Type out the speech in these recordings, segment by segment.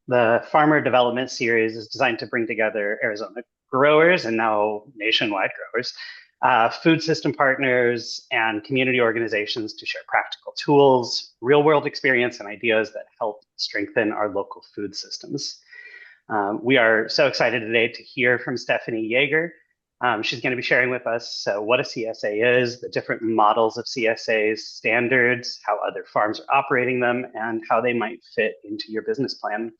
The Farmer Development Series is designed to bring together Arizona growers and now nationwide growers, food system partners, and community organizations to share practical tools, real world experience, and ideas that help strengthen our local food systems. We are so excited today to hear from Stefanie Jaeger. She's going to be sharing with us what a CSA is, the different models of CSAs, standards, how other farms are operating them, and how they might fit into your business plan.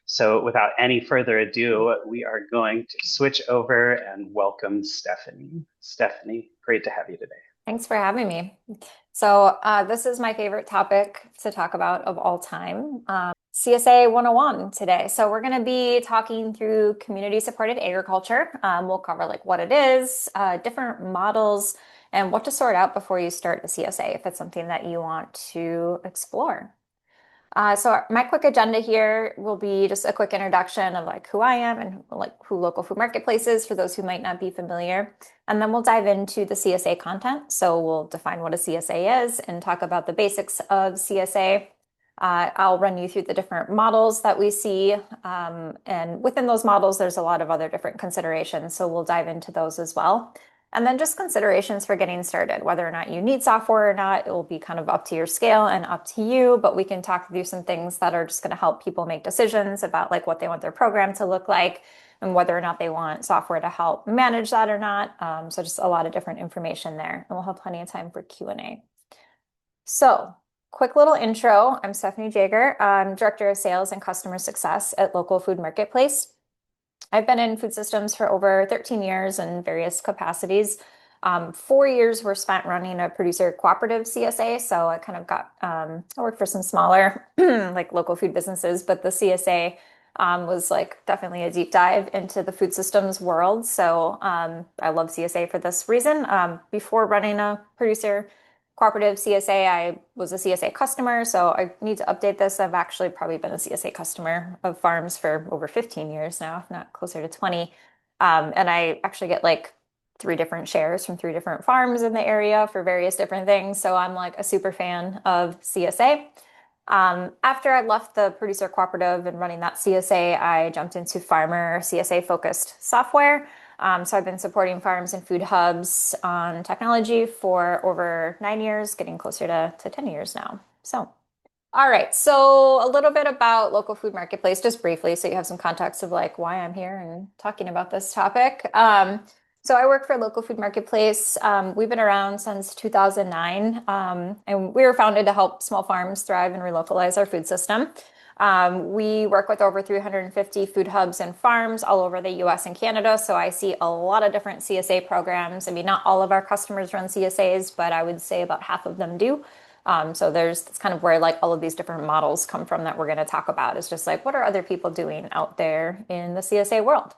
So without any further ado, we are going to switch over and welcome Stefanie. Stefanie, great to have you today. Thanks for having me. So this is my favorite topic to talk about of all time, CSA 101 today. So we're going to be talking through community-supported agriculture. We'll cover like what it is, different models, and what to sort out before you start a CSA if it's something that you want to explore. So my quick agenda here will be just a quick introduction of like who I am and like who Local Food Marketplace is for those who might not be familiar. And then we'll dive into the CSA content. So we'll define what a CSA is and talk about the basics of CSA. I'll run you through the different models that we see. And within those models, there's a lot of other different considerations. So we'll dive into those as well. And then just considerations for getting started, whether or not you need software or not, it will be kind of up to your scale and up to you, but we can talk through some things that are just going to help people make decisions about like what they want their program to look like and whether or not they want software to help manage that or not. So just a lot of different information there, and we'll have plenty of time for Q&A. So quick little intro. I'm Stefanie Jaeger. I'm Director of Sales and Customer Success at Local Food Marketplace. I've been in food systems for over 13 years in various capacities. 4 years were spent running a producer cooperative CSA. So I kind of got, I worked for some smaller like local food businesses, but the CSA was like definitely a deep dive into the food systems world. So I love CSA for this reason. Before running a producer cooperative CSA, I was a CSA customer, so I need to update this. I've actually probably been a CSA customer of farms for over 15 years now, if not closer to 20. And I actually get like 3 different shares from 3 different farms in the area for various different things. So I'm like a super fan of CSA. After I left the producer cooperative and running that CSA, I jumped into farmer CSA focused software. So I've been supporting farms and food hubs on technology for over 9 years, getting closer to 10 years now. So, all right. So a little bit about Local Food Marketplace, just briefly, so you have some context of like why I'm here and talking about this topic. So I work for Local Food Marketplace. We've been around since 2009, and we were founded to help small farms thrive and relocalize our food system. We work with over 350 food hubs and farms all over the US and Canada. So I see a lot of different CSA programs. I mean, not all of our customers run CSAs, but I would say about half of them do. So that's kind of where like all of these different models come from that we're going to talk about. Is just like, what are other people doing out there in the CSA world?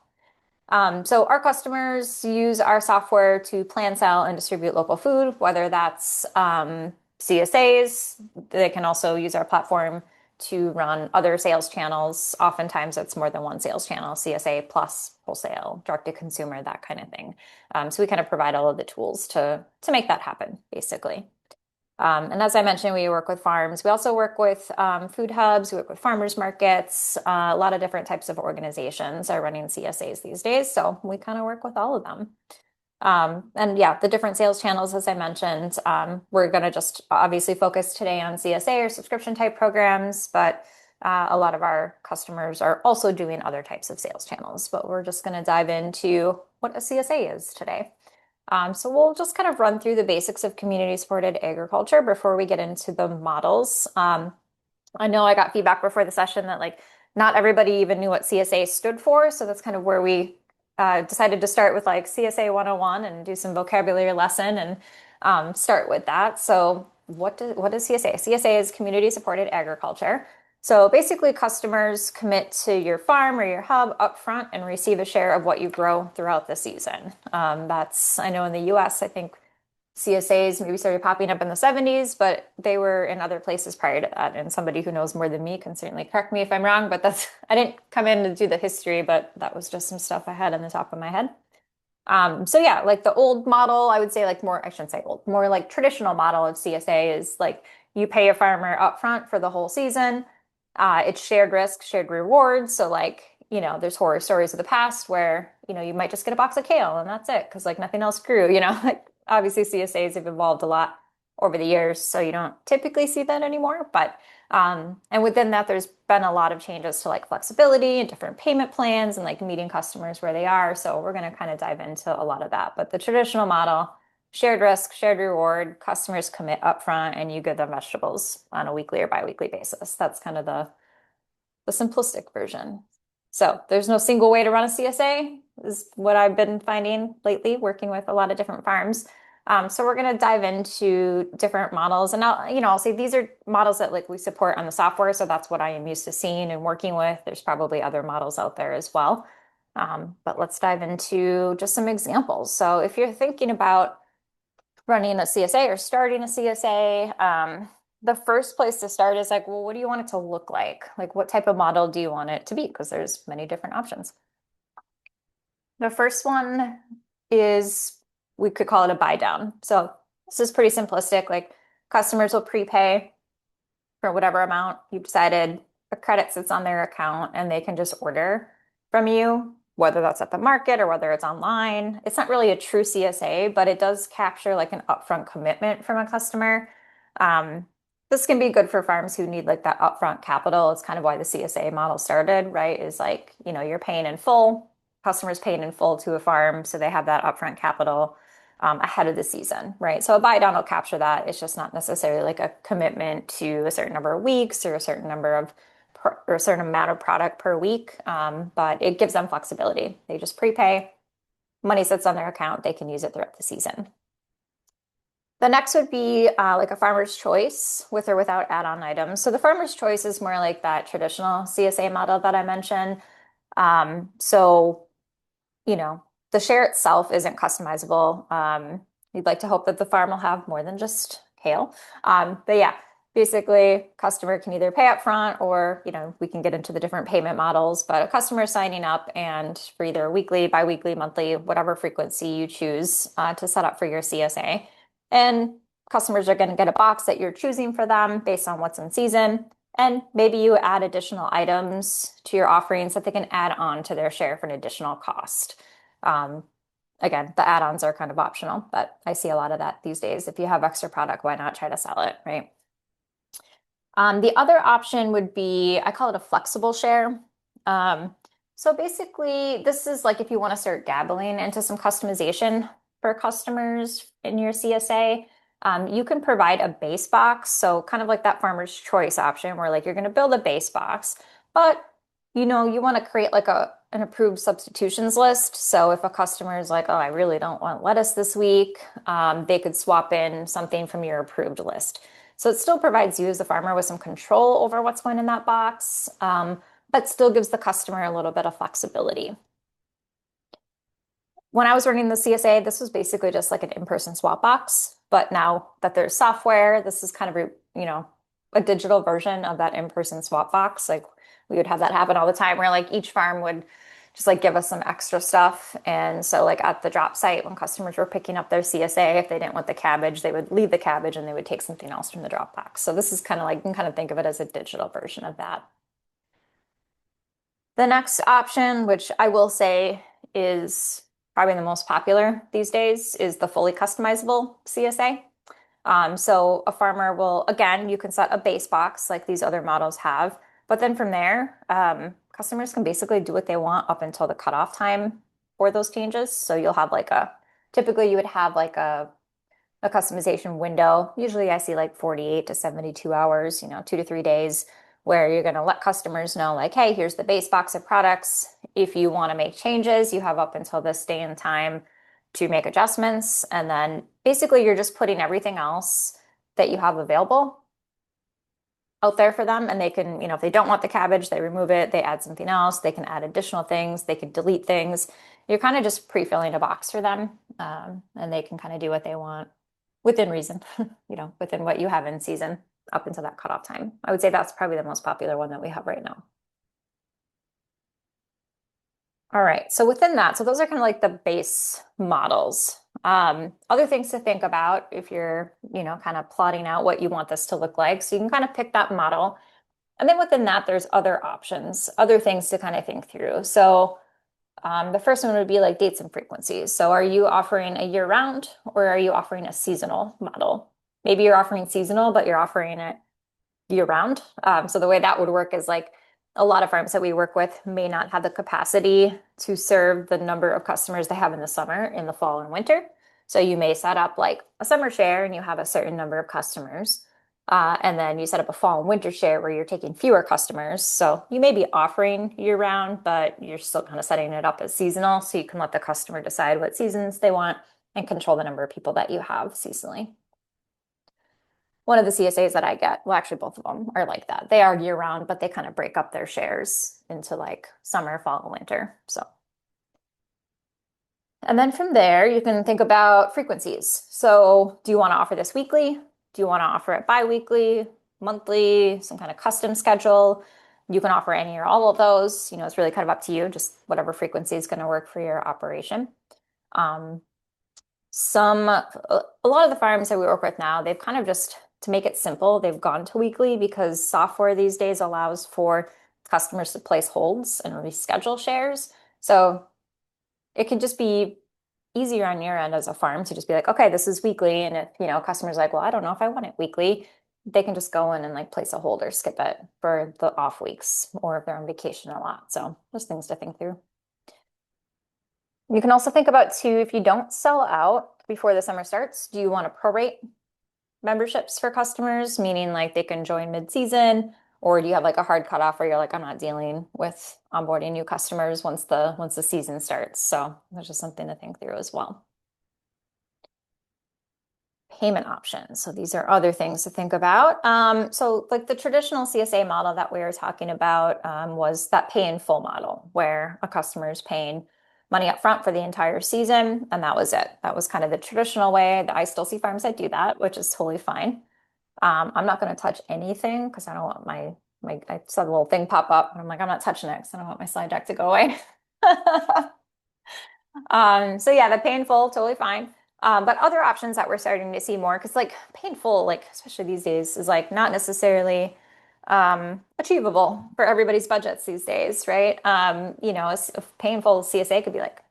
So our customers use our software to plan, sell, and distribute local food, whether that's CSAs. They can also use our platform to run other sales channels. Oftentimes it's more than one sales channel, CSA plus wholesale, direct to consumer, that kind of thing. So we kind of provide all of the tools to make that happen, basically. And as I mentioned, we work with farms. We also work with food hubs. We work with farmers markets. A lot of different types of organizations are running CSAs these days. So we kind of work with all of them. And yeah, the different sales channels, as I mentioned, we're going to just obviously focus today on CSA or subscription type programs, but a lot of our customers are also doing other types of sales channels, but we're just going to dive into what a CSA is today. So we'll just kind of run through the basics of community supported agriculture before we get into the models. I know I got feedback before the session that like not everybody even knew what CSA stood for. So that's kind of where we decided to start with like CSA 101 and do some vocabulary lesson and start with that. So what is CSA? CSA is community supported agriculture. So basically customers commit to your farm or your hub upfront and receive a share of what you grow throughout the season. I know in the US, I think CSAs maybe started popping up in the 70s, but they were in other places prior to that. And somebody who knows more than me can certainly correct me if I'm wrong, but I didn't come in to do the history, but that was just some stuff I had on the top of my head. So yeah, like the old model, I would say like more, I shouldn't say old, more like traditional model of CSA is like you pay a farmer upfront for the whole season. It's shared risk, shared reward. So like, there's horror stories of the past where, you might just get a box of kale and that's it because like nothing else grew, like obviously CSAs have evolved a lot over the years, so you don't typically see that anymore. But and within that, there's been a lot of changes to like flexibility and different payment plans and like meeting customers where they are. So we're going to kind of dive into a lot of that. But the traditional model, shared risk, shared reward, customers commit upfront and you give them vegetables on a weekly or biweekly basis. That's kind of the simplistic version. So there's no single way to run a CSA, is what I've been finding lately, working with a lot of different farms. So we're going to dive into different models, and I'll say these are models that like we support on the software, so that's what I am used to seeing and working with. There's probably other models out there as well, but let's dive into just some examples. So if you're thinking about running a CSA or starting a CSA, the first place to start is like, well, what do you want it to look like? Like, what type of model do you want it to be? Because there's many different options. The first one is we could call it a buy down. So this is pretty simplistic. Like customers will prepay for whatever amount you've decided. A credit sits on their account and they can just order from you, whether that's at the market or whether it's online. It's not really a true CSA, but it does capture like an upfront commitment from a customer. This can be good for farms who need like that upfront capital. It's kind of why the CSA model started, right? Is like, you're paying in full, customers paying in full to a farm, so they have that upfront capital ahead of the season, right? So a buy down will capture that. It's just not necessarily like a commitment to a certain number of weeks or a certain number of or a certain amount of product per week, but it gives them flexibility. They just prepay, money sits on their account, they can use it throughout the season. The next would be like a farmer's choice with or without add-on items. So the farmer's choice is more like that traditional CSA model that I mentioned. So, the share itself isn't customizable. You'd like to hope that the farm will have more than just kale. But yeah, basically, customer can either pay up front or, we can get into the different payment models, but a customer signing up and for either a weekly, biweekly, monthly, whatever frequency you choose to set up for your CSA. And customers are going to get a box that you're choosing for them based on what's in season. And maybe you add additional items to your offerings that they can add on to their share for an additional cost. Again, the add-ons are kind of optional, but I see a lot of that these days. If you have extra product, why not try to sell it, right? The other option would be, I call it a flexible share. So basically, this is like if you want to start dabbling into some customization for customers in your CSA, you can provide a base box. So kind of like that farmer's choice option where like you're going to build a base box, but you want to create like an approved substitutions list. So if a customer is like, oh, I really don't want lettuce this week, they could swap in something from your approved list. So it still provides you as a farmer with some control over what's going in that box, but still gives the customer a little bit of flexibility. When I was running the CSA, this was basically just like an in-person swap box. But now that there's software, this is kind of, a digital version of that in-person swap box. Like we would have that happen all the time where like each farm would just like give us some extra stuff. And so like at the drop site, when customers were picking up their CSA, if they didn't want the cabbage, they would leave the cabbage and they would take something else from the drop box. So this is kind of like, you can kind of think of it as a digital version of that. The next option, which I will say is probably the most popular these days, is the fully customizable CSA. So a farmer will, again, you can set a base box like these other models have, but then from there, customers can basically do what they want up until the cutoff time for those changes. So you'll have typically you would have like a customization window. Usually I see like 48 to 72 hours, 2 to 3 days, where you're going to let customers know like, hey, here's the base box of products. If you want to make changes, you have up until this day and time to make adjustments. And then basically you're just putting everything else that you have available out there for them. And they can, if they don't want the cabbage, they remove it, they add something else, they can add additional things, they can delete things. You're kind of just pre-filling a box for them. And they can kind of do what they want within reason, within what you have in season up until that cutoff time. I would say that's probably the most popular one that we have right now. All right, so within that, so those are kind of like the base models. Other things to think about if you're, kind of plotting out what you want this to look like. So you can kind of pick that model And then within that, there's other options, other things to kind of think through. So the first one would be like dates and frequencies. So are you offering a year round or are you offering a seasonal model? Maybe you're offering seasonal, but you're offering it year round. So the way that would work is like a lot of farms that we work with may not have the capacity to serve the number of customers they have in the summer, in the fall and winter. So you may set up like a summer share and you have a certain number of customers. And then you set up a fall and winter share where you're taking fewer customers. So you may be offering year round, but you're still kind of setting it up as seasonal. So you can let the customer decide what seasons they want and control the number of people that you have seasonally. One of the CSAs that I get, well, actually, both of them are like that. They are year round, but they kind of break up their shares into like summer, fall, and winter. So, and then from there, you can think about frequencies. So, do you want to offer this weekly? Do you want to offer it bi-weekly, monthly, some kind of custom schedule? You can offer any or all of those. It's really kind of up to you, just whatever frequency is going to work for your operation. A lot of the farms that we work with now, they've kind of just, to make it simple, they've gone to weekly because software these days allows for customers to place holds and reschedule shares. So it can just be easier on your end as a farm to just be like, okay, this is weekly. And if, customer's like, well, I don't know if I want it weekly, they can just go in and like place a hold or skip it for the off weeks or if they're on vacation a lot. So just things to think through. You can also think about too, if you don't sell out before the summer starts, do you want to prorate memberships for customers, meaning like they can join mid-season, or do you have like a hard cutoff where you're like, I'm not dealing with onboarding new customers once the season starts? So there's just something to think through as well. Payment options. So these are other things to think about. So like the traditional CSA model that we were talking about was that pay in full model where a customer is paying money up front for the entire season, and that was it. That was kind of the traditional way. I still see farms that do that, which is totally fine. I'm not going to touch anything because I don't want I saw the little thing pop up, and I'm like, I'm not touching it because I don't want my slide deck to go away. So yeah, the pay in full, totally fine. But other options that we're starting to see more, because like painful, like especially these days, is like not necessarily achievable for everybody's budgets these days, right? A painful CSA could be like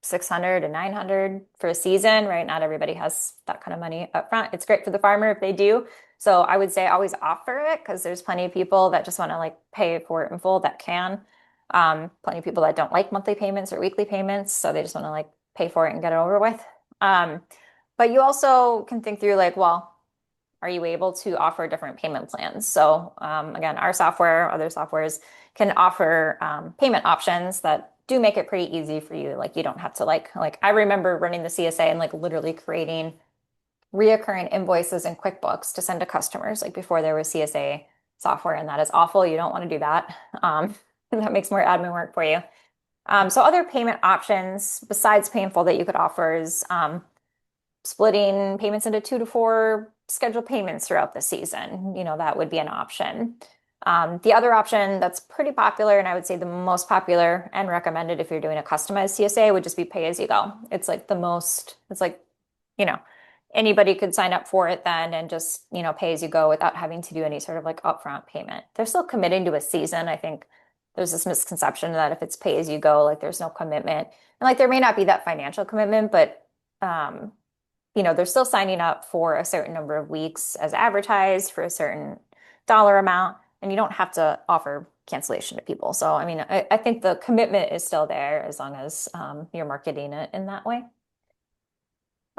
600 and 900 for a season, right? Not everybody has that kind of money up front. It's great for the farmer if they do. So I would say always offer it because there's plenty of people that just want to like pay for it in full that can. Plenty of people that don't like monthly payments or weekly payments, so they just want to like pay for it and get it over with. But you also can think through like, well, are you able to offer different payment plans? So again, our software, other softwares can offer payment options that do make it pretty easy for you. Like you don't have to like I remember running the CSA and like literally creating reoccurring invoices in QuickBooks to send to customers like before there was CSA software, and that is awful. You don't want to do that. That makes more admin work for you. So other payment options besides painful that you could offer is splitting payments into 2 to 4 scheduled payments throughout the season. That would be an option. The other option that's pretty popular, and I would say the most popular and recommended if you're doing a customized CSA, would just be pay as you go. It's like, anybody could sign up for it then and just, pay as you go without having to do any sort of like upfront payment. They're still committing to a season. I think there's this misconception that if it's pay as you go, like there's no commitment. And like there may not be that financial commitment, but they're still signing up for a certain number of weeks as advertised for a certain dollar amount, and you don't have to offer cancellation to people. So, I mean, I think the commitment is still there as long as you're marketing it in that way.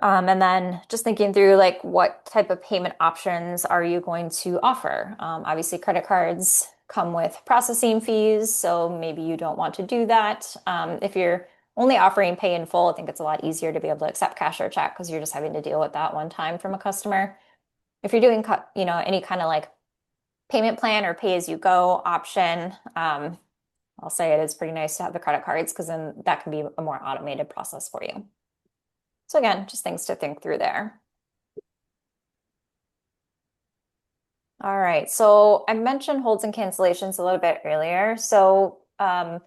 And then just thinking through like what type of payment options are you going to offer? Obviously, credit cards come with processing fees, so maybe you don't want to do that. If you're only offering pay in full, I think it's a lot easier to be able to accept cash or check because you're just having to deal with that one time from a customer. If you're doing, any kind of like payment plan or pay as you go option, I'll say it is pretty nice to have the credit cards because then that can be a more automated process for you. So again, just things to think through there. All right, so I mentioned holds and cancellations a little bit earlier. So, a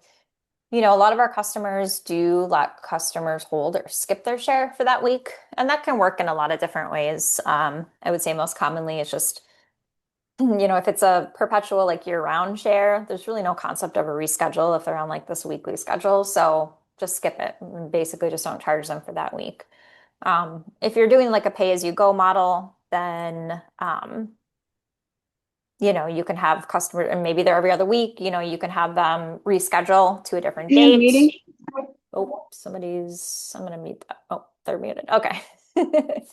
lot of our customers do let customers hold or skip their share for that week, and that can work in a lot of different ways. I would say most commonly it's just If it's a perpetual like year-round share, there's really no concept of a reschedule if they're on like this weekly schedule. So just skip it and basically just don't charge them for that week. If you're doing like a pay-as-you-go model, then you can have customer and maybe they're every other week, you can have them reschedule to a different Be in date. meeting. Oh, I'm gonna mute that. Oh, they're muted. Okay.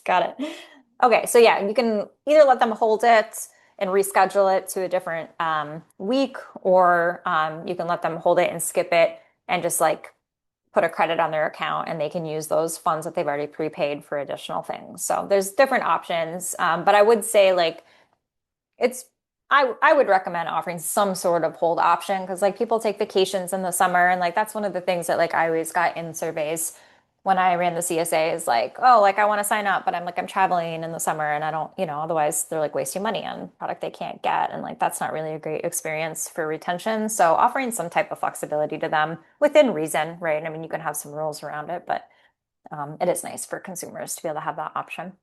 Got it. Okay, so yeah, you can either let them hold it and reschedule it to a different week, or you can let them hold it and skip it and just like put a credit on their account and they can use those funds that they've already prepaid for additional things. So there's different options. But I would say like it's I would recommend offering some sort of hold option because like people take vacations in the summer and like that's one of the things that like I always got in surveys when I ran the CSA is like, oh, like I want to sign up, but I'm traveling in the summer and I don't, otherwise they're like wasting money on product they can't get. And like that's not really a great experience for retention. So offering some type of flexibility to them within reason, right? I mean, you can have some rules around it, but it is nice for consumers to be able to have that option.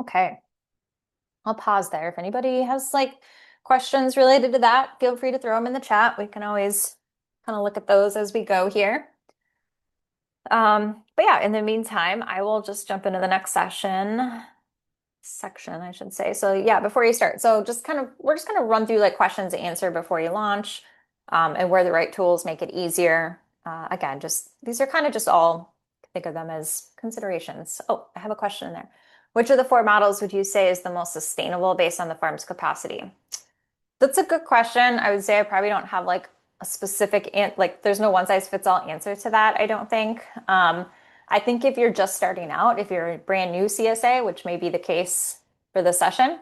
Okay. I'll pause there. If anybody has like questions related to that, feel free to throw them in the chat. We can always kind of look at those as we go here. But yeah, in the meantime, I will just jump into the next section, I should say. So yeah, before you start, so we're just gonna run through like questions to answer before you launch, and where the right tools make it easier. Again, just these are kind of just all think of them as considerations. Oh, I have a question in there. Which of the four models would you say is the most sustainable based on the farm's capacity? That's a good question. I would say I probably don't have like a specific like there's no one size fits all answer to that, I don't think. I think if you're just starting out, if you're a brand new CSA, which may be the case for this session,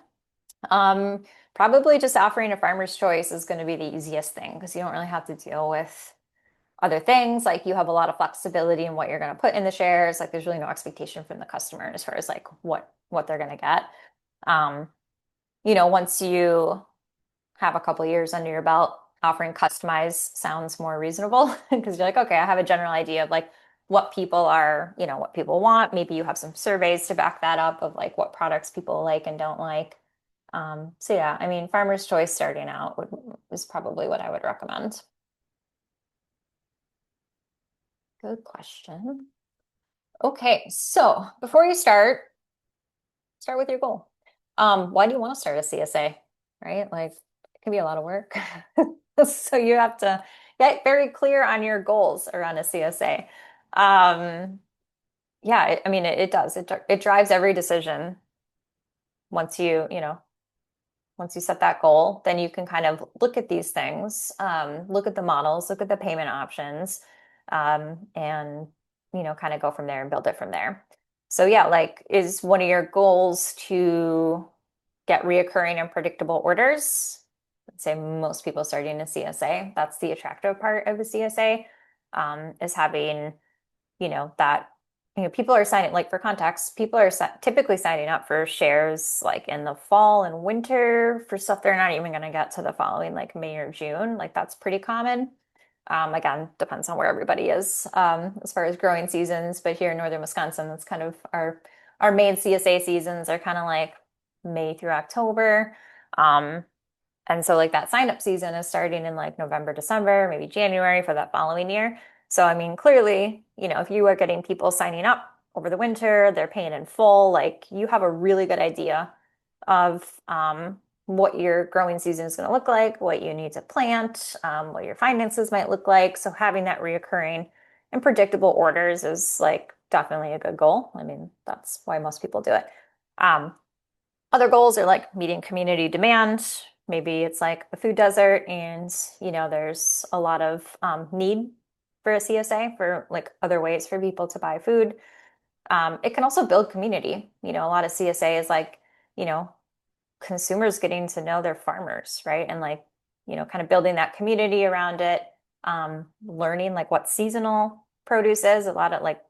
um, probably just offering a farmer's choice is going to be the easiest thing because you don't really have to deal with other things. Like you have a lot of flexibility in what you're going to put in the shares. Like there's really no expectation from the customer as far as like what they're going to get. Um, once you have a couple years under your belt, offering customized sounds more reasonable because you're like, okay, I have a general idea of like what people are, what people want. Maybe you have some surveys to back that up of like what products people like and don't like. So yeah, I mean, farmer's choice starting out is probably what I would recommend. Good question. Okay, so before you start with your goal. Why do you want to start a CSA? Right? Like it can be a lot of work. So you have to get very clear on your goals around a CSA. Yeah, I mean it does. It drives every decision once once you set that goal, then you can kind of look at these things, look at the models, look at the payment options, and kind of go from there and build it from there. So yeah, like is one of your goals to get reoccurring and predictable orders? I'd say most people starting a CSA, that's the attractive part of the CSA, is having that people are signing like for context, people are typically signing up for shares like in the fall and winter for stuff they're not even going to get to the following like May or June. Like that's pretty common. Again, depends on where everybody is as far as growing seasons. But here in northern Wisconsin, that's kind of our main CSA seasons are kind of like May through October. And so like that sign up season is starting in like November, December, maybe January for that following year. So I mean, clearly, if you are getting people signing up over the winter, they're paying in full, like you have a really good idea of what your growing season is going to look like, what you need to plant, what your finances might look like. So having that reoccurring and predictable orders is like definitely a good goal. I mean, that's why most people do it. Other goals are like meeting community demand. Maybe it's like a food desert and, there's a lot of need for a CSA for like other ways for people to buy food. It can also build community. A lot of CSA is like, you know, consumers getting to know their farmers, right? And like, kind of building that community around it, learning like what seasonal produce is. A lot of like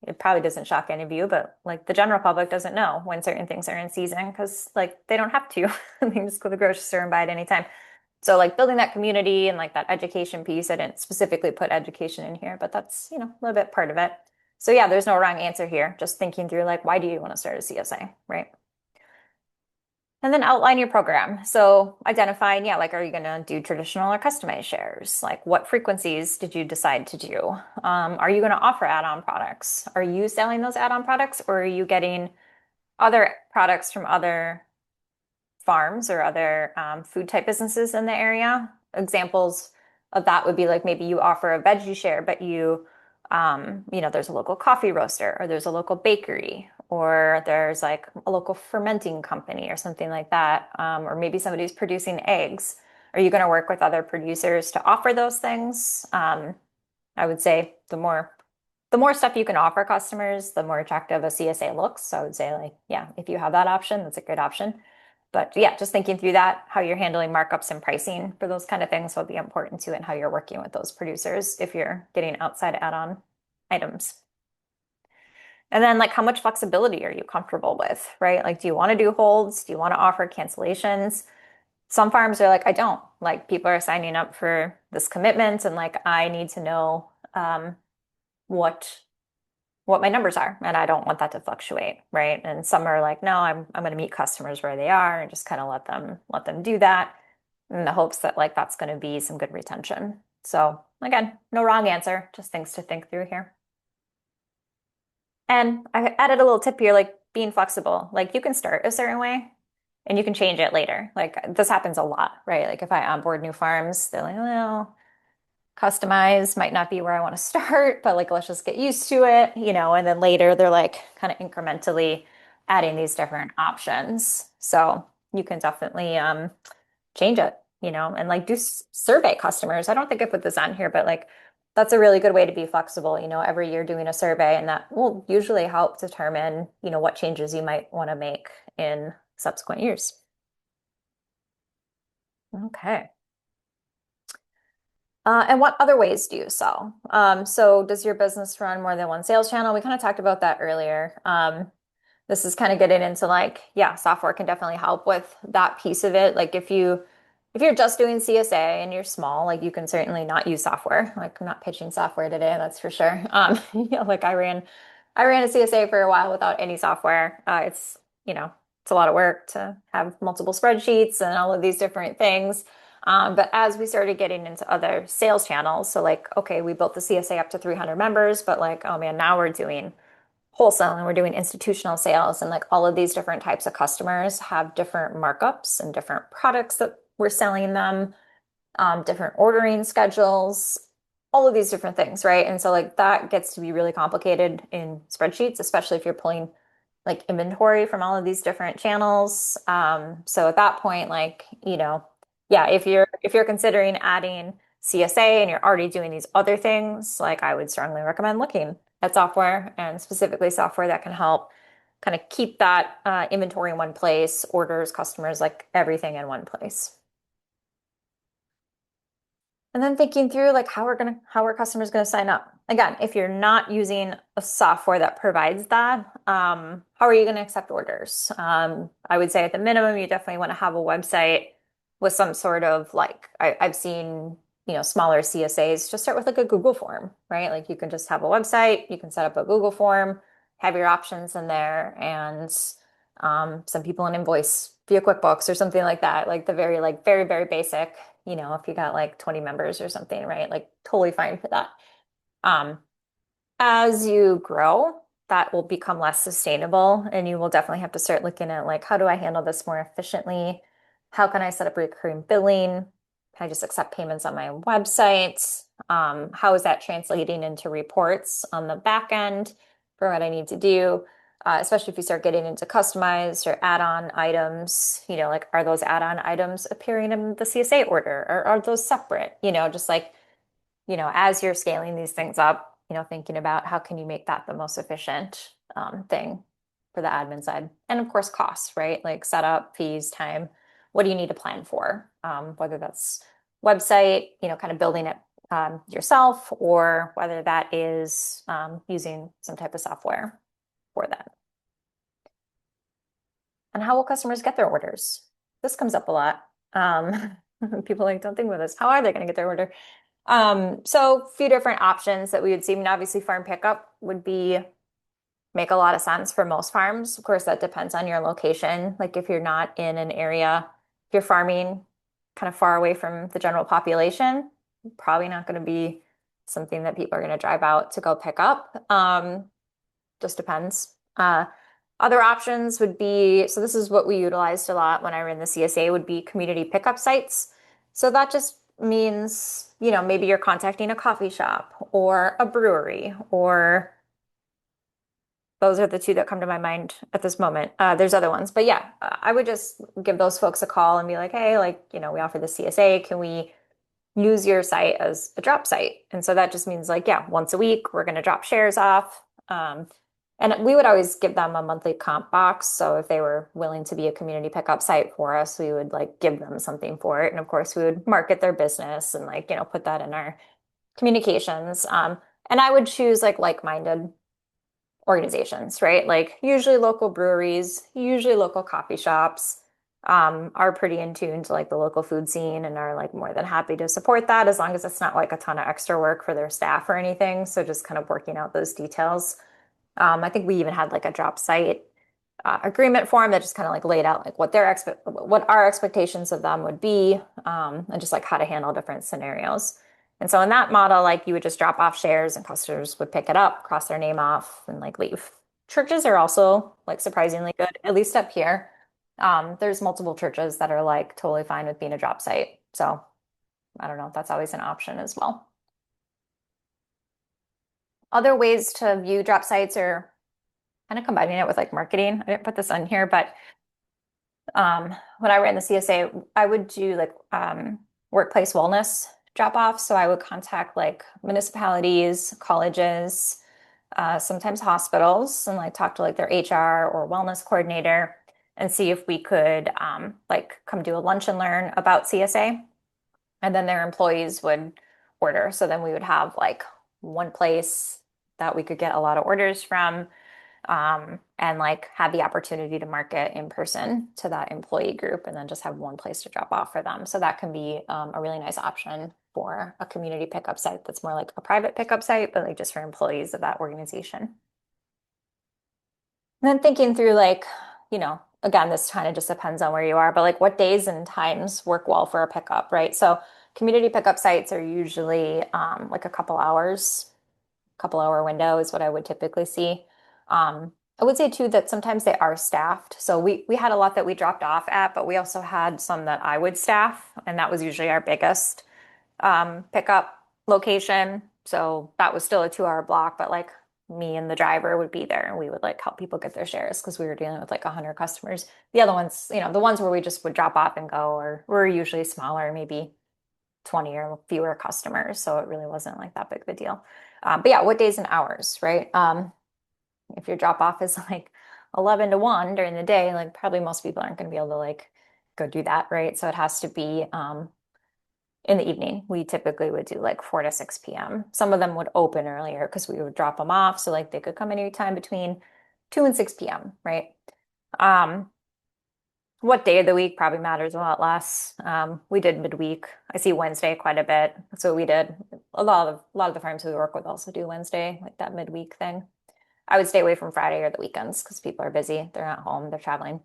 it probably doesn't shock any of you, but like the general public doesn't know when certain things are in season because like they don't have to. They can just go to the grocery store and buy it anytime. So like building that community and like that education piece, I didn't specifically put education in here, but that's, a little bit part of it. So yeah, there's no wrong answer here. Just thinking through like, why do you want to start a CSA, right? And then outline your program. So identifying, yeah, like, are you going to do traditional or customized shares? Like, what frequencies did you decide to do? Are you going to offer add-on products? Are you selling those add-on products, or are you getting other products from other farms or other food type businesses in the area? Examples of that would be like maybe you offer a veggie share, but there's a local coffee roaster, or there's a local bakery, or there's like a local fermenting company or something like that. Or maybe somebody's producing eggs. Are you going to work with other producers to offer those things? I would say the more stuff you can offer customers, the more attractive a CSA looks. So I would say like, yeah, if you have that option, that's a great option. But yeah, just thinking through that, how you're handling markups and pricing for those kind of things will be important too, and how you're working with those producers if you're getting outside add-on items. And then like how much flexibility are you comfortable with, right? Like, do you want to do holds? Do you want to offer cancellations? Some farms are like, I don't. Like, people are signing up for this commitment, and like I need to know what my numbers are, and I don't want that to fluctuate, right? And some are like, no, I'm going to meet customers where they are and just kind of let them do that in the hopes that like that's going to be some good retention. So again, no wrong answer, just things to think through here. And I added a little tip here, like being flexible. Like, you can start a certain way and you can change it later. Like, this happens a lot, right? Like, if I onboard new farms, they're like, well, customize might not be where I want to start, but like, let's just get used to it, and then later they're like kind of incrementally adding these different options. So you can definitely change it, and like do survey customers. I don't think I put this on here, but like that's a really good way to be flexible, every year doing a survey, and that will usually help determine, what changes you might want to make in subsequent years. Okay. And what other ways do you sell? So does your business run more than one sales channel? We kind of talked about that earlier. This is kind of getting into like, yeah, software can definitely help with that piece of it. Like, if you're just doing CSA and you're small, like, you can certainly not use software. Like, I'm not pitching software today, that's for sure. Like, I ran a CSA for a while without any software. It's a lot of work to have multiple spreadsheets and all of these different things. But as we started getting into other sales channels, so like, okay, we built the CSA up to 300 members, but like, oh man, now we're doing wholesale and we're doing institutional sales, and like all of these different types of customers have different markups and different products that we're selling them, different ordering schedules, all of these different things, right? And so like that gets to be really complicated in spreadsheets, especially if you're pulling like inventory from all of these different channels. So at that point, like, yeah, if you're considering adding CSA and you're already doing these other things, like, I would strongly recommend looking at software, and specifically software that can help kind of keep that inventory in one place, orders, customers, like everything in one place. And then thinking through like how are customers gonna sign up? Again, if you're not using a software that provides that, how are you gonna accept orders? I would say at the minimum, you definitely want to have a website with some sort of like, I've seen, smaller CSAs just start with like a Google form, right? Like, you can just have a website, you can set up a Google form, have your options in there, and some people an invoice via QuickBooks or something like that, like the very, very basic, if you got like 20 members or something, right? Like, totally fine for that. Um, as you grow, that will become less sustainable, and you will definitely have to start looking at like, how do I handle this more efficiently? How can I set up recurring billing? Can I just accept payments on my website? How is that translating into reports on the back end for what I need to do? Especially if you start getting into customized or add-on items, like, are those add-on items appearing in the CSA order, or are those separate? Just like, as you're scaling these things up, thinking about how can you make that the most efficient thing for the admin side. And of course, costs, right? Like setup, fees, time. What do you need to plan for? Whether that's website, kind of building it yourself, or whether that is using some type of software for that. And how will customers get their orders? This comes up a lot. People like, don't think about this. How are they going to get their order? So a few different options that we would see. I mean, obviously farm pickup would be make a lot of sense for most farms. Of course, that depends on your location. Like if you're not in an area, if you're farming kind of far away from the general population, probably not going to be something that people are going to drive out to go pick up. Just depends. Other options would be, so this is what we utilized a lot when I ran the CSA, would be community pickup sites. So that just means, maybe you're contacting a coffee shop or a brewery, or those are the two that come to my mind at this moment. There's other ones, but yeah, I would just give those folks a call and be like, hey, like, we offer the CSA. Can we use your site as a drop site? And so that just means like, yeah, once a week, we're going to drop shares off. And we would always give them a monthly comp box. So if they were willing to be a community pickup site for us, we would like give them something for it. And of course, we would market their business and like, put that in our communications. And I would choose like-minded organizations, right? Like usually local breweries, usually local coffee shops, are pretty in tune to like the local food scene and are like more than happy to support that as long as it's not like a ton of extra work for their staff or anything. So just kind of working out those details. I think we even had like a drop site agreement form that just kind of like laid out like what our expectations of them would be, and just like how to handle different scenarios. And so in that model, like you would just drop off shares and customers would pick it up, cross their name off, and like leave. Churches are also like surprisingly good, at least up here. There's multiple churches that are like totally fine with being a drop site. So I don't know if that's always an option as well. Other ways to view drop sites are kind of combining it with like marketing. I didn't put this on here, but when I ran the CSA, I would do like workplace wellness drop off. So I would contact like municipalities, colleges, sometimes hospitals, and like talk to like their HR or wellness coordinator and see if we could like come do a lunch and learn about CSA. And then their employees would order. So then we would have like one place that we could get a lot of orders from, and like have the opportunity to market in person to that employee group and then just have one place to drop off for them. So that can be a really nice option for a community pickup site that's more like a private pickup site, but like just for employees of that organization. And then thinking through like, again, this kind of just depends on where you are, but like what days and times work well for a pickup, right? So community pickup sites are usually like a couple hour window is what I would typically see. I would say too that sometimes they are staffed. So we had a lot that we dropped off at, but we also had some that I would staff, and that was usually our biggest pickup location. So that was still a 2 hour block, but like me and the driver would be there and we would like help people get their shares because we were dealing with like 100 customers. The other ones, the ones where we just would drop off and go or were usually smaller, maybe 20 or fewer customers. So it really wasn't like that big of a deal. But yeah, what days and hours, right? If your drop off is like 11 to 1 during the day, like probably most people aren't going to be able to like go do that, right? So it has to be in the evening. We typically would do like 4 to 6 p.m. Some of them would open earlier because we would drop them off. So like they could come anytime between 2 and 6 p.m., right? Um, what day of the week probably matters a lot less. We did midweek. I see Wednesday quite a bit. So we did a lot of the farms we work with also do Wednesday, like that midweek thing. I would stay away from Friday or the weekends because people are busy. They're not home, they're traveling.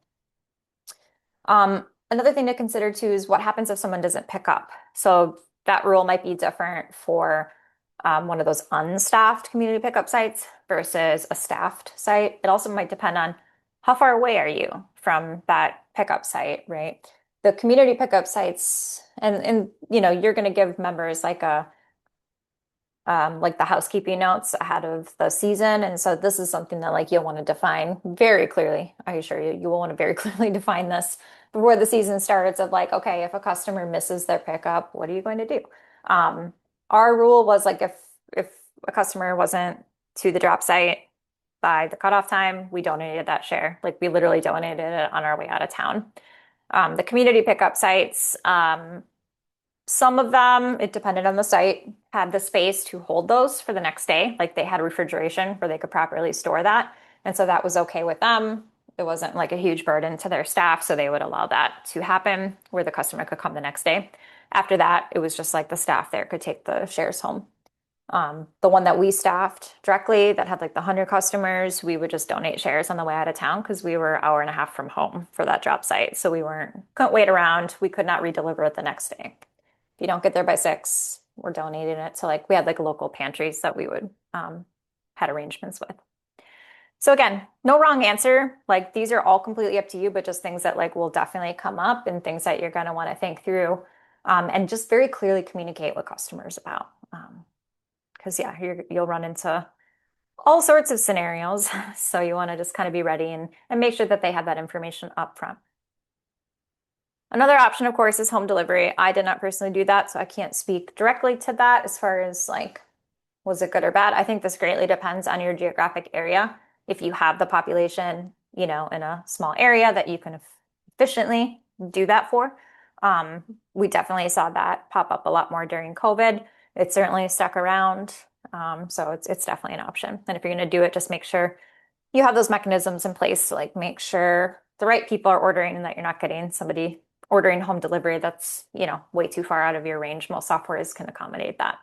Another thing to consider too is what happens if someone doesn't pick up. So that rule might be different for one of those unstaffed community pickup sites versus a staffed site. It also might depend on how far away are you from that pickup site, right? The community pickup sites, and you're going to give members like the housekeeping notes ahead of the season. And so this is something that like you'll want to define very clearly. I assure you, you will want to very clearly define this before the season starts of like, okay, if a customer misses their pickup, what are you going to do? Our rule was like if a customer wasn't to the drop site by the cutoff time, we donated that share. Like we literally donated it on our way out of town. The community pickup sites, some of them, it depended on the site, had the space to hold those for the next day. Like they had refrigeration where they could properly store that. And so that was okay with them. it wasn't like a huge burden to their staff, so they would allow that to happen where the customer could come the next day. After that, it was just like the staff there could take the shares home. The one that we staffed directly that had like the 100 customers, we would just donate shares on the way out of town because we were an hour and a half from home for that job site. So couldn't wait around. We could not redeliver it the next day. If you don't get there by 6, we're donating it to like, we had like local pantries that we would, had arrangements with. So again, no wrong answer. Like these are all completely up to you, but just things that like will definitely come up and things that you're going to want to think through, and just very clearly communicate with customers about. Because yeah, you'll run into all sorts of scenarios. So you want to just kind of be ready and make sure that they have that information up front. Another option, of course, is home delivery. I did not personally do that, so I can't speak directly to that as far as like, was it good or bad? I think this greatly depends on your geographic area. If you have the population, in a small area that you can efficiently do that for. We definitely saw that pop up a lot more during COVID. It certainly stuck around. So it's definitely an option. And if you're going to do it, just make sure you have those mechanisms in place to like make sure the right people are ordering and that you're not getting somebody ordering home delivery that's, way too far out of your range. Most softwares can accommodate that.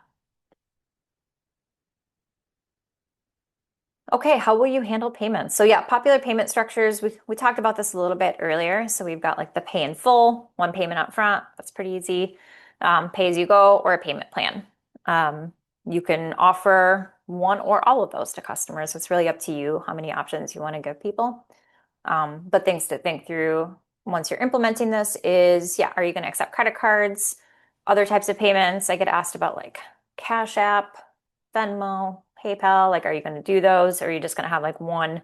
Okay, how will you handle payments? So yeah, popular payment structures, we talked about this a little bit earlier. So we've got like the pay in full, one payment up front. That's pretty easy. Pay as you go or a payment plan. You can offer one or all of those to customers. So it's really up to you how many options you want to give people. But things to think through once you're implementing this is, yeah, are you going to accept credit cards, other types of payments? I get asked about like Cash App, Venmo, PayPal. Like, are you going to do those? Or are you just going to have like one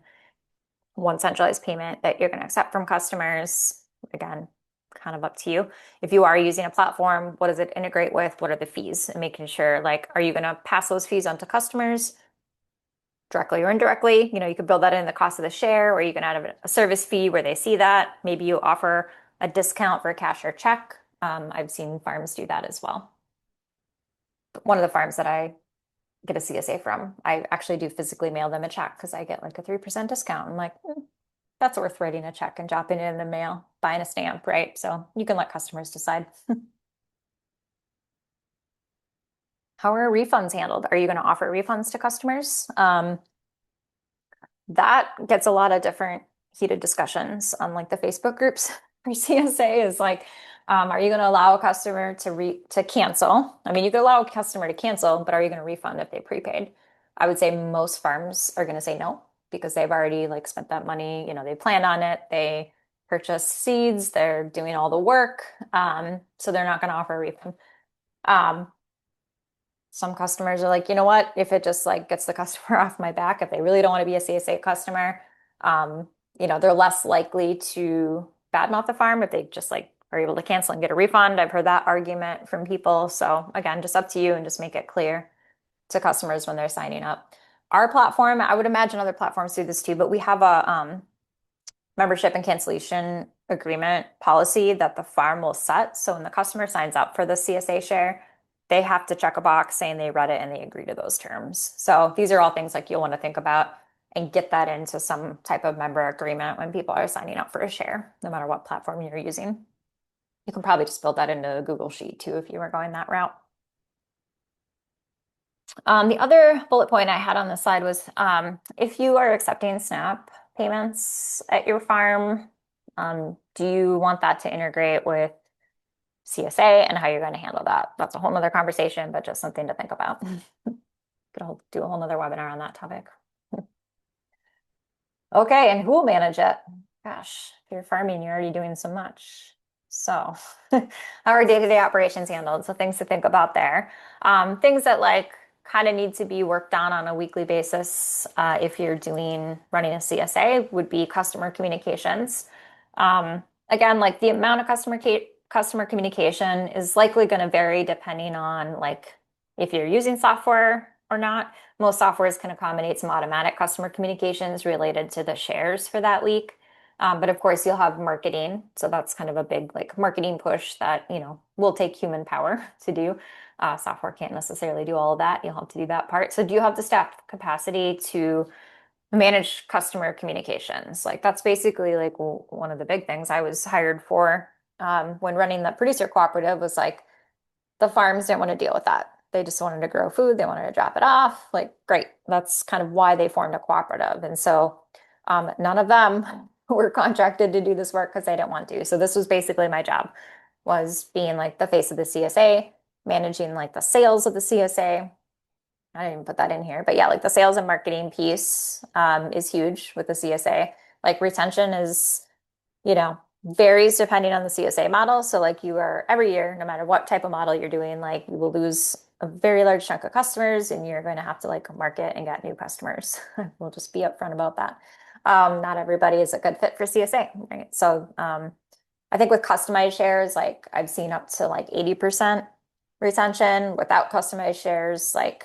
centralized payment that you're going to accept from customers? Again, kind of up to you. If you are using a platform, what does it integrate with? What are the fees? And making sure, like, are you going to pass those fees on to customers directly or indirectly? You could build that in the cost of the share, or you can add a service fee where they see that. Maybe you offer a discount for a cash or check. I've seen farms do that as well. One of the farms that I get a CSA from, I actually do physically mail them a check because I get like a 3% discount. I'm like, that's worth writing a check and dropping it in the mail, buying a stamp, right? So you can let customers decide. How are refunds handled? Are you going to offer refunds to customers? That gets a lot of different heated discussions on like the Facebook groups for CSA is like, are you going to allow a customer to cancel? I mean, you could allow a customer to cancel, but are you going to refund if they prepaid? I would say most farms are going to say no because they've already like spent that money. They planned on it. They purchased seeds. They're doing all the work. So they're not going to offer a refund. Some customers are like, you know what? If it just like gets the customer off my back, if they really don't want to be a CSA customer, they're less likely to badmouth the farm if they just like are able to cancel and get a refund. I've heard that argument from people. So again, just up to you and just make it clear to customers when they're signing up. Our platform, I would imagine other platforms do this too, but we have a membership and cancellation agreement policy that the farm will set. So when the customer signs up for the CSA share, they have to check a box saying they read it and they agree to those terms. So these are all things like you'll want to think about and get that into some type of member agreement when people are signing up for a share, no matter what platform you're using. You can probably just build that into a Google Sheet too if you were going that route. The other bullet point I had on the slide was if you are accepting SNAP payments at your farm, do you want that to integrate with CSA and how you're going to handle that? That's a whole nother conversation, but just something to think about. Could do a whole nother webinar on that topic. Okay, and who will manage it? Gosh, if you're farming, you're already doing so much. So how are day-to-day operations handled? So things to think about there. Things that like kind of need to be worked on a weekly basis if you're running a CSA would be customer communications. Again, like the amount of customer communication is likely going to vary depending on like if you're using software or not. Most softwares can accommodate some automatic customer communications related to the shares for that week. But of course, you'll have marketing. So that's kind of a big like marketing push that, will take human power to do. Software can't necessarily do all of that. You'll have to do that part. So do you have the staff capacity to manage customer communications. Like that's basically like one of the big things I was hired for when running the producer cooperative was like the farms didn't want to deal with that. They just wanted to grow food. They wanted to drop it off. Like, great. That's kind of why they formed a cooperative. And so none of them were contracted to do this work because they didn't want to. So this was basically my job, was being like the face of the CSA, managing like the sales of the CSA. I didn't even put that in here, but yeah, like the sales and marketing piece is huge with the CSA. Like retention is, you know, varies depending on the CSA model. So like you are every year, no matter what type of model you're doing, like you will lose a very large chunk of customers and you're going to have to like market and get new customers. We'll just be upfront about that. Not everybody is a good fit for CSA, right? So I think with customized shares, like I've seen up to like 80% retention. Without customized shares, like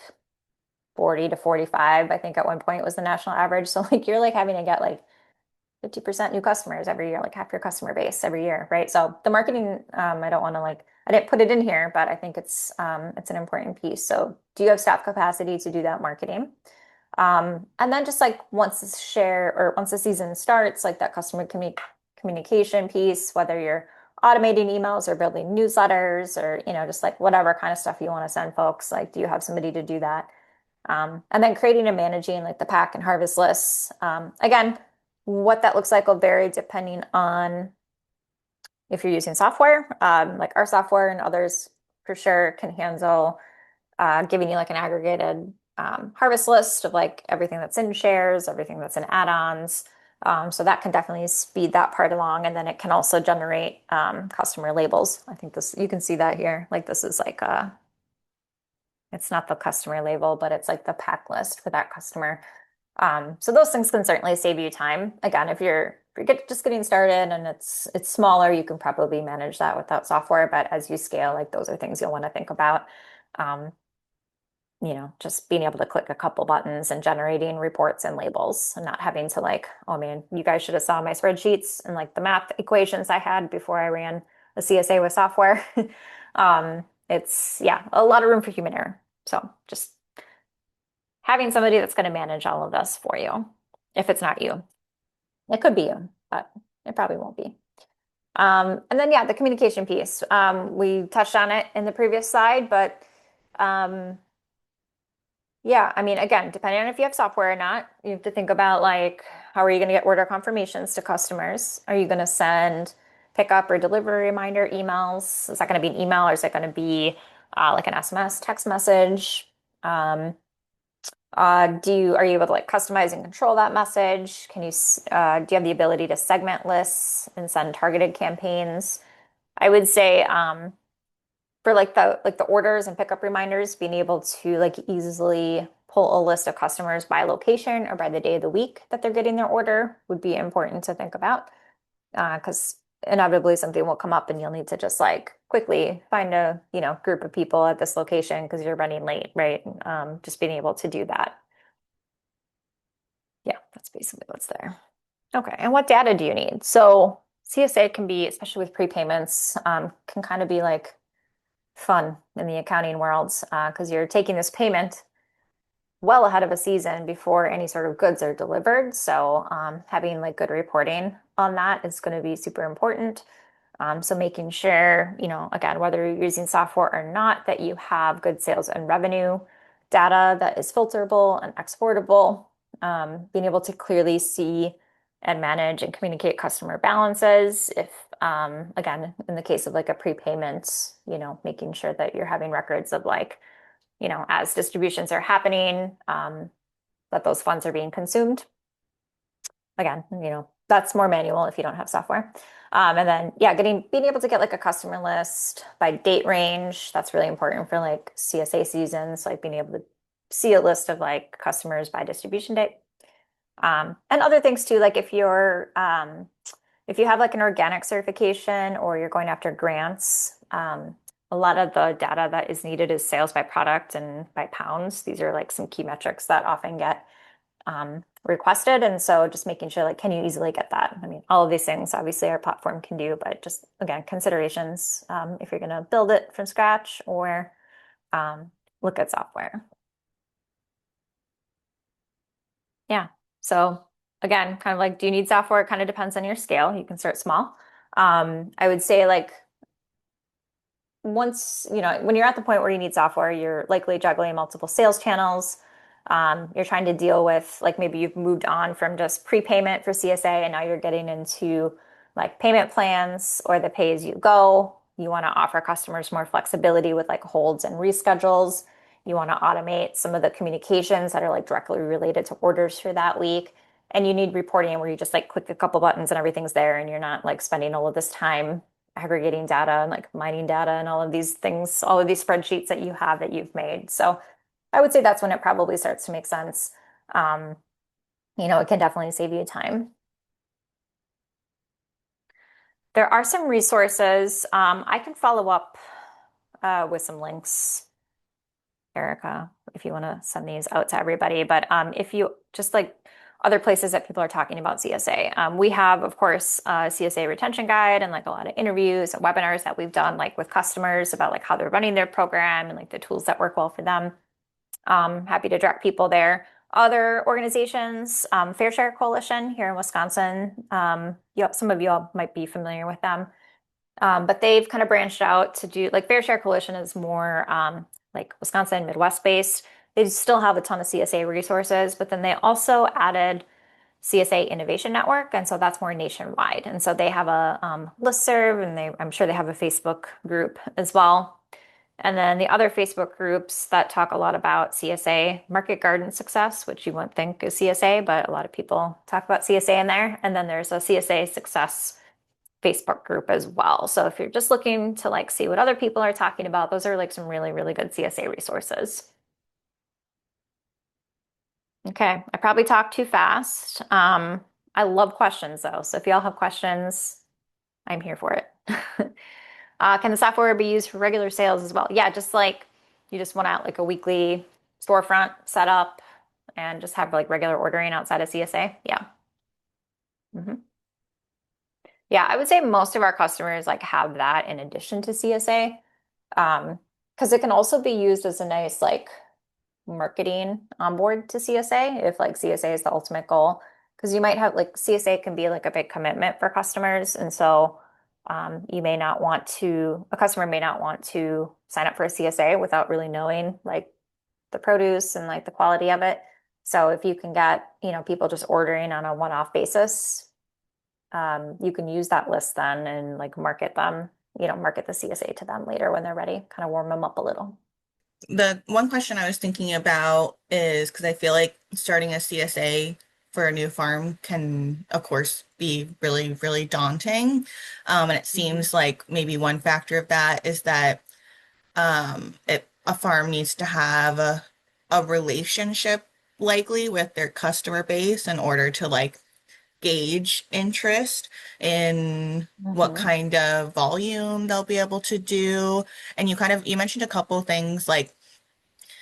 40 to 45, I think at one point was the national average. So like you're like having to get like 50% new customers every year, like half your customer base every year, right? So the marketing, I don't want to like, I didn't put it in here, but I think it's an important piece. So do you have staff capacity to do that marketing? And then just like once the share or once the season starts, like that customer communication piece, whether you're automating emails or building newsletters or, you know, just like whatever kind of stuff you want to send folks, like do you have somebody to do that? And then creating and managing like the pack and harvest lists. Again, what that looks like will vary depending on if you're using software. Like our software and others for sure can handle giving you like an aggregated harvest list of like everything that's in shares, everything that's in add-ons. So that can definitely speed that part along. And then it can also generate customer labels. I think this, you can see that here. Like this is like it's not the customer label, but it's like the pack list for that customer. So those things can certainly save you time. Again, if you're just getting started and it's smaller, you can probably manage that without software. But as you scale, like those are things you'll want to think about. Um, you know, just being able to click a couple buttons and generating reports and labels and not having to like, oh man, you guys should have saw my spreadsheets and like the math equations I had before I ran the CSA with software. It's yeah, a lot of room for human error. So just having somebody that's going to manage all of this for you. If it's not you, it could be you, but it probably won't be. And then, yeah, the communication piece. We touched on it in the previous slide, but um, yeah, I mean, again, depending on if you have software or not, you have to think about like, how are you going to get order confirmations to customers? Are you going to send pickup or delivery reminder emails? Is that going to be an email or is it going to be like an SMS text message? Um, are you able to like customize and control that message? Do you have the ability to segment lists and send targeted campaigns? I would say, for like the orders and pickup reminders, being able to like easily pull a list of customers by location or by the day of the week that they're getting their order would be important to think about. Because inevitably something will come up and you'll need to just like quickly find a, you know, group of people at this location because you're running late, right? Just being able to do that. Yeah, that's basically what's there. Okay, and what data do you need? So CSA can be, especially with prepayments, can kind of be like fun in the accounting world because you're taking this payment well ahead of a season before any sort of goods are delivered. So having like good reporting on that is going to be super important. So making sure, you know, again, whether you're using software or not, that you have good sales and revenue data that is filterable and exportable, being able to clearly see and manage and communicate customer balances. If, again, in the case of like a prepayment, you know, making sure that you're having records of like, you know, as distributions are happening, that those funds are being consumed. Again, you know, that's more manual if you don't have software. And then, yeah, being able to get like a customer list by date range. That's really important for like CSA seasons, like being able to see a list of like customers by distribution date. And other things too, like if you have like an organic certification or you're going after grants, a lot of the data that is needed is sales by product and by pounds. These are like some key metrics that often get requested. And so just making sure like, can you easily get that? I mean, all of these things obviously our platform can do, but just again, considerations if you're going to build it from scratch or look at software. Yeah. So again, kind of like, do you need software? It kind of depends on your scale. You can start small. I would say like once, when you're at the point where you need software, you're likely juggling multiple sales channels. You're trying to deal with like maybe you've moved on from just prepayment for CSA and now you're getting into like payment plans or the pay as you go. You want to offer customers more flexibility with like holds and reschedules. You want to automate some of the communications that are like directly related to orders for that week. And you need reporting where you just like click a couple buttons and everything's there and you're not like spending all of this time aggregating data and like mining data and all of these things, all of these spreadsheets that you have that you've made. So I would say that's when it probably starts to make sense. Um, it can definitely save you time. There are some resources. I can follow up with some links, Erica, if you want to send these out to everybody. But if you just like other places that people are talking about CSA, we have, of course, a CSA retention guide and like a lot of interviews and webinars that we've done like with customers about like how they're running their program and like the tools that work well for them. Happy to direct people there. Other organizations, Fair Share Coalition here in Wisconsin, some of you all might be familiar with them. But they've kind of branched out to do like Fair Share Coalition is more like Wisconsin, Midwest based. They still have a ton of CSA resources, but then they also added CSA Innovation Network, and so that's more nationwide. And so they have a listserv, and I'm sure they have a Facebook group as well. And then the other Facebook groups that talk a lot about CSA Market Garden Success, which you wouldn't think is CSA, but a lot of people talk about CSA in there. And then there's a CSA Success Facebook group as well. So if you're just looking to like see what other people are talking about, those are like some really, really good CSA resources. Okay, I probably talked too fast. I love questions though. So if y'all have questions, I'm here for it. Can the software be used for regular sales as well? Yeah, just like you just want out like a weekly storefront setup and just have like regular ordering outside of CSA. Yeah. hmm Yeah, I would say most of our customers like have that in addition to CSA. Because it can also be used as a nice like marketing onboard to CSA if like CSA is the ultimate goal. Because you might have like CSA can be like a big commitment for customers. And so a customer may not want to sign up for a CSA without really knowing like the produce and like the quality of it. So if you can get, people just ordering on a one-off basis, you can use that list then and like market the CSA to them later when they're ready, kind of warm them up a little. The one question I was thinking about is because I feel like starting a CSA for a new farm can, of course, be really, really daunting. And it Mhm. seems like maybe one factor of that is that a farm needs to have a relationship likely with their customer base in order to like gauge interest in what hmm kind of volume they'll be able to do. And you mentioned a couple things like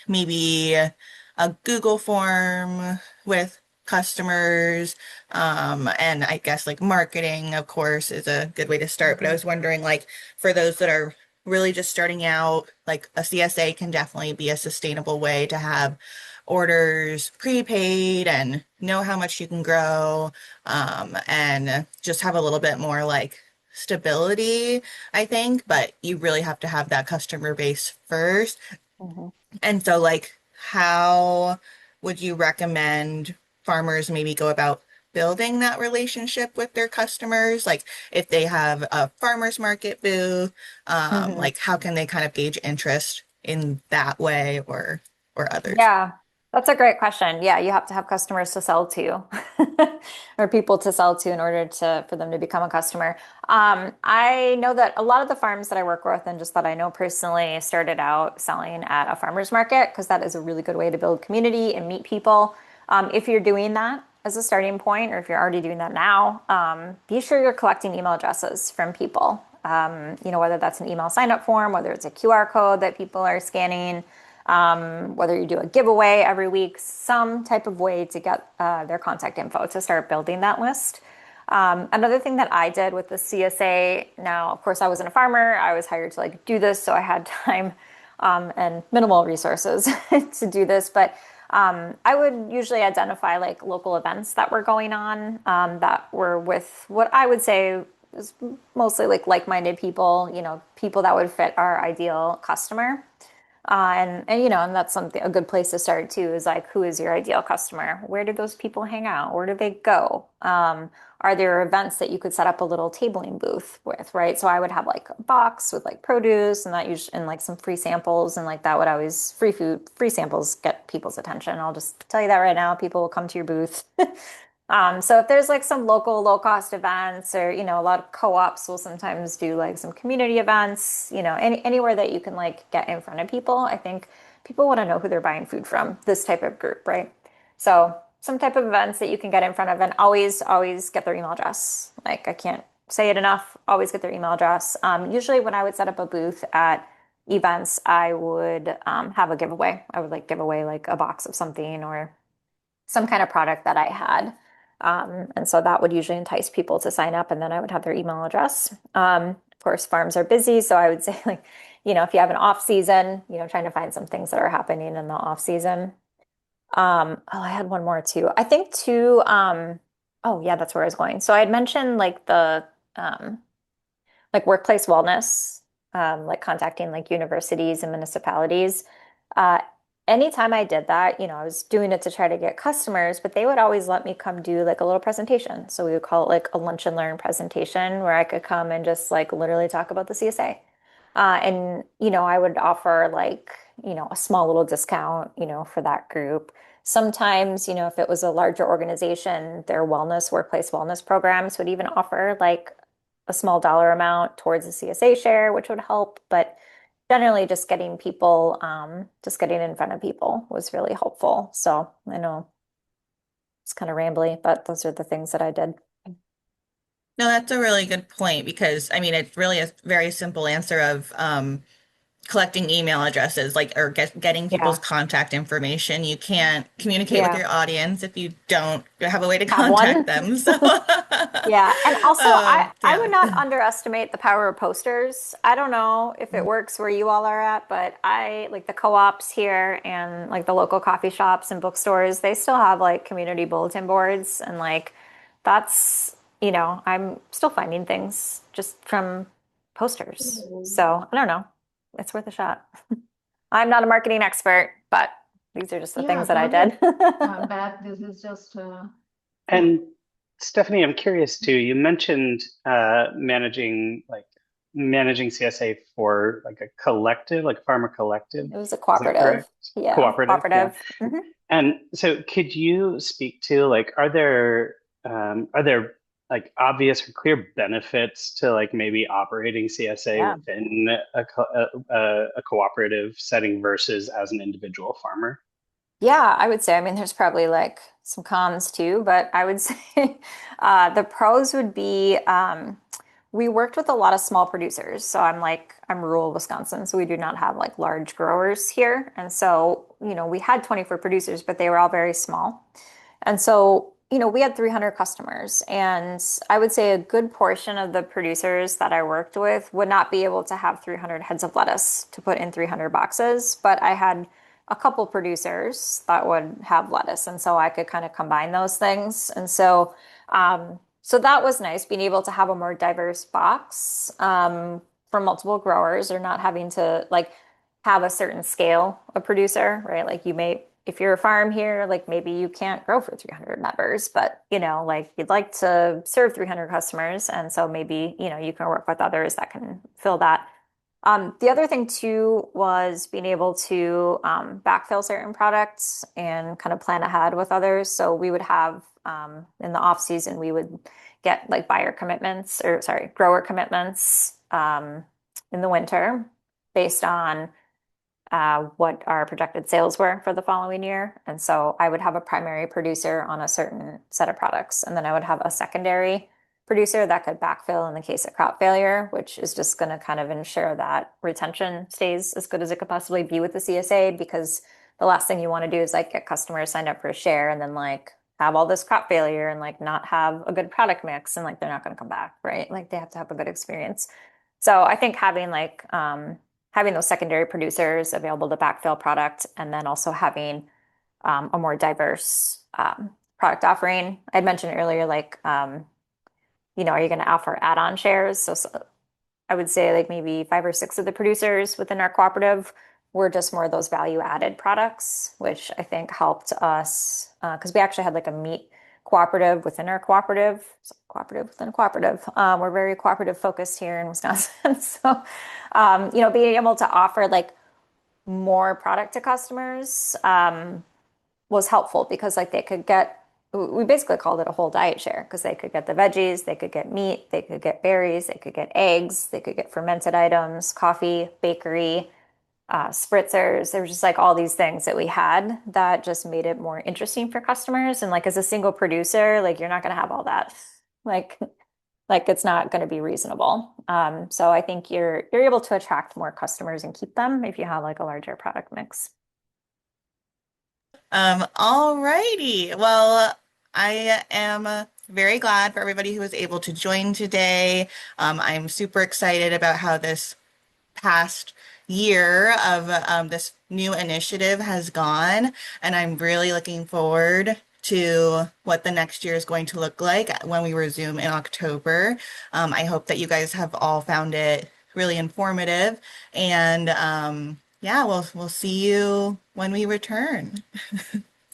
maybe a Google form with customers. And I guess like marketing, of course, is a good way to start. But I hmm was wondering, like, for those that are really just starting out, like a CSA can definitely be a sustainable way to have orders prepaid and know how much you can grow, and just have a little bit more like stability, I think. But you really have to have that customer base first. hmm And so, like, how would you recommend farmers maybe go about building that relationship with their customers? Like, if they have a farmers market booth, hmm like, how can they kind of gauge interest in that way or others? Yeah, that's a great question. Yeah, you have to have customers to sell to or people to sell to in order for them to become a customer. I know that a lot of the farms that I work with and just that I know personally started out selling at a farmer's market because that is a really good way to build community and meet people. If you're doing that as a starting point, or if you're already doing that now, be sure you're collecting email addresses from people. Whether that's an email sign up form, whether it's a QR code that people are scanning, whether you do a giveaway every week, some type of way to get their contact info to start building that list. Another thing that I did with the CSA, now, of course, I wasn't a farmer. I was hired to like do this, so I had time and minimal resources to do this. But I would usually identify like local events that were going on that were with what I would say is mostly like like-minded people, people that would fit our ideal customer. And that's something a good place to start too is like who is your ideal customer? Where do those people hang out? Where do they go? Are there events that you could set up a little tabling booth with, right? So I would have like a box with like produce and that usually and like some free samples and like that would always free samples get people's attention. I'll just tell you that right now. People will come to your booth. So if there's like some local low cost events or, a lot of co-ops will sometimes do like some community events, anywhere that you can like get in front of people. I think people want to know who they're buying food from, this type of group, right? So some type of events that you can get in front of and always get their email address. Like I can't say it enough, always get their email address. Usually when I would set up a booth at events, I would have a giveaway. I would like give away like a box of something or some kind of product that I had. And so that would usually entice people to sign up, and then I would have their email address. Of course, farms are busy, so I would say like, if you have an off season, trying to find some things that are happening in the off season. Oh, I had one more too. I think too, oh yeah, that's where I was going. So I had mentioned like the like workplace wellness, like contacting like universities and municipalities. Uh, Anytime I did that, I was doing it to try to get customers, but they would always let me come do like a little presentation. So we would call it like a lunch and learn presentation where I could come and just like literally talk about the CSA. And I would offer like, a small little discount, for that group. Sometimes, if it was a larger organization, their workplace wellness programs would even offer like a small dollar amount towards the CSA share, which would help. But generally, just getting in front of people was really helpful. So I know it's kind of rambly, but those are the things that I did. No, that's a really good point because I mean it's really a very simple answer of collecting email addresses, like or getting people's Yeah. contact information. You can't communicate with Yeah. your audience if you don't have a way to Have contact one. them. So, Yeah, and also I would yeah. not underestimate the power of posters. I don't know if it works where you all are at, but I like the co-ops here and like the local coffee shops and bookstores, they still have like community bulletin boards and like that's, I'm still finding things just from posters. So, I don't know. It's worth a shot. I'm not a marketing expert, but these are just the Yeah, things that I don't did. get bad. This is just And Stephanie, I'm curious too. You mentioned managing CSA for like a collective, like a farmer collective. It was a Is that cooperative. correct? Yeah, Cooperative, yeah. cooperative. Mhm. And so could you speak to like are there like obvious or clear benefits to like maybe operating CSA Yeah. within a cooperative setting versus as an individual farmer? Yeah, I would say, I mean, there's probably like some cons too, but I would say the pros would be we worked with a lot of small producers. So I'm rural Wisconsin, so we do not have like large growers here. And so, we had 24 producers, but they were all very small. And so, we had 300 customers. And I would say a good portion of the producers that I worked with would not be able to have 300 heads of lettuce to put in 300 boxes. But I had a couple producers that would have lettuce. And so I could kind of combine those things. And so that was nice, being able to have a more diverse box for multiple growers or not having to like have a certain scale of producer, right? Like if you're a farm here, like maybe you can't grow for 300 members, but like you'd like to serve 300 customers. And so maybe, you can work with others that can fill that. The other thing too was being able to backfill certain products and kind of plan ahead with others. So we would have in the off season, we would get like grower commitments in the winter based on what our projected sales were for the following year. And so I would have a primary producer on a certain set of products, and then I would have a secondary producer that could backfill in the case of crop failure, which is just going to kind of ensure that retention stays as good as it could possibly be with the CSA, because the last thing you want to do is like get customers signed up for a share and then like have all this crop failure and like not have a good product mix and like they're not going to come back, right? Like they have to have a good experience. So I think having those secondary producers available to backfill product and then also having a more diverse product offering. I mentioned earlier, like, are you going to offer add-on shares? So I would say like maybe 5 or 6 of the producers within our cooperative were just more of those value-added products, which I think helped us because we actually had like a meat cooperative within our cooperative, so cooperative within a cooperative. We're very cooperative focused here in Wisconsin. So, being able to offer like more product to customers was helpful because like we basically called it a whole diet share because they could get the veggies, they could get meat, they could get berries, they could get eggs, they could get fermented items, coffee, bakery, spritzers. There was just like all these things that we had that just made it more interesting for customers. And like as a single producer, like you're not going to have all that. Like, like it's not going to be reasonable. So I think you're able to attract more customers and keep them if you have like a larger product mix. All righty. Well, I am very glad for everybody who was able to join today. I'm super excited about how this past year of this new initiative has gone, and I'm really looking forward to what the next year is going to look like when we resume in October. I hope that you guys have all found it really informative, and yeah, we'll see you when we return.